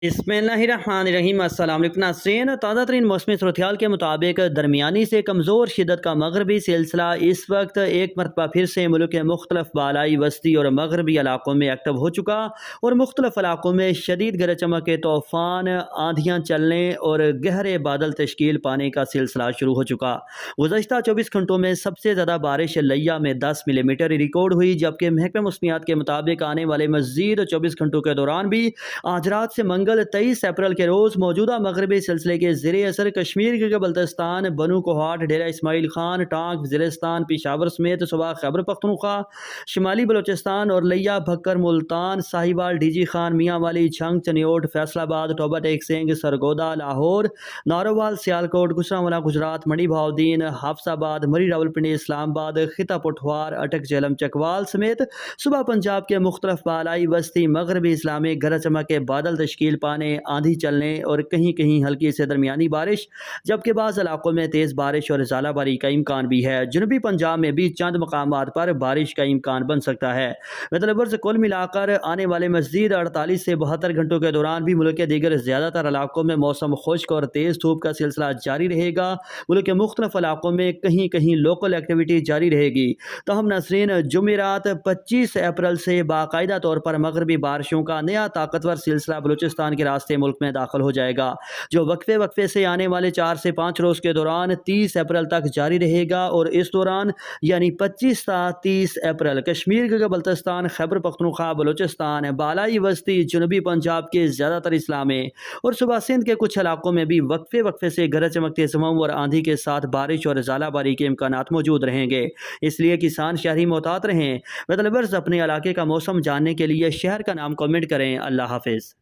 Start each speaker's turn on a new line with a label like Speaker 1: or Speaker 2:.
Speaker 1: बिस्मिल्लाहिर्रहमानिर्रहीम। अस्सलाम वालेकुम नाज़रीन। ताज़ा तरीन मौसमी सूरत-ए-हाल के मुताबिक दरमियानी से कमज़ोर शिद्दत का मगरबी सिलसिला इस वक्त एक मरतबा फिर से मुल्क के मुख्तलिफ बालाई वस्ती और मगरबी इलाकों में एक्टिव हो चुका और मुख्तलिफ इलाकों में शदीद गरज चमक के तूफ़ान, आंधियाँ चलने और गहरे बादल तश्कील पाने का सिलसिला शुरू हो चुका। गुज़श्ता 24 घंटों में सबसे ज़्यादा बारिश लिया में 10 मिलीमीटर रिकॉर्ड हुई, जबकि महकमा मौसमियात के मुताबिक आने वाले मज़ीद 24 घंटों के दौरान भी आज रात से मंगल 23 अप्रैल के रोज़ मौजूदा मगरबी सिलसिले के ज़ेरे असर कश्मीर के बल्तिस्तान, बनू कोहाट, डेरा इस्माइल खान, टांग, वज़ीरिस्तान, पेशावर समेत सूबा खैबर पख्तूनख्वा, शिमाली बलूचिस्तान और लिया, भक्कर, मुल्तान, साहिवाल, डीजी खान, मियाँ वाली, झंग, चनियोट, फैसलाबाद, टोबा टेक सिंह, सरगोदा, लाहौर, नारोवाल, सियालकोट, गुजरांवाला गुजरात, मणि भाउद्दीन, हाफसाबाद, मरी रावलपिंडी, इस्लामाबाद, खिता पुठवार, अटक, झेलम, चकवाल समेत सुबह पंजाब के मुख्तलिफ बालाई वस्ती मगरबी इस्लाम में गरज चमक के बादल तश्कील पाने, आंधी चलने और कहीं कहीं हल्की से दरमियानी बारिश, जबकि बाज़ इलाकों में तेज़ बारिश और ज़ालाबारी का इम्कान भी है। जनूबी पंजाब में भी चंद मकामात पर बारिश का इम्कान बन सकता है। मतलब कुल मिलाकर आने वाले मज़ीद 48 से 72 घंटों के दौरान भी मुल्क के दीगर ज़्यादातर इलाकों में मौसम खुश्क और तेज़ धूप का सिलसिला जारी रहेगा। मुल्क के मुख्तलिफ इलाकों में कहीं कहीं लोकल एक्टिविटी जारी रहेगी। तहम नाज़रीन, जुमेरात 25 अप्रैल से बाकायदा तौर पर मगरबी बारिशों का नया ताकतवर सिलसिला बलूचिस्तान के रास्ते मुल्क में दाखिल हो जाएगा, जो वक्फे वक्फे से आने वाले 4 से 5 रोज़ के दौरान 30 अप्रैल तक जारी रहेगा। और इस दौरान यानी 25 से 30 अप्रैल कश्मीर के बल्तिस्तान, खैबर पख्तूनख्वा, बलूचिस्तान, बालाई वस्ती, जनूबी पंजाब के ज़्यादातर इस्लाम में और सूबा सिंध के कुछ इलाकों में भी वक्फे वक्फे से गरज चमक, तेज़ हवाओं और आंधी के साथ बारिश और ज़ालाबारी के इम्कानात मौजूद रहेंगे। इसलिए किसान शहरी मोहतात रहें। मतलब अपने इलाके का मौसम जानने के लिए शहर का नाम कमेंट करें। अल्लाह हाफिज़।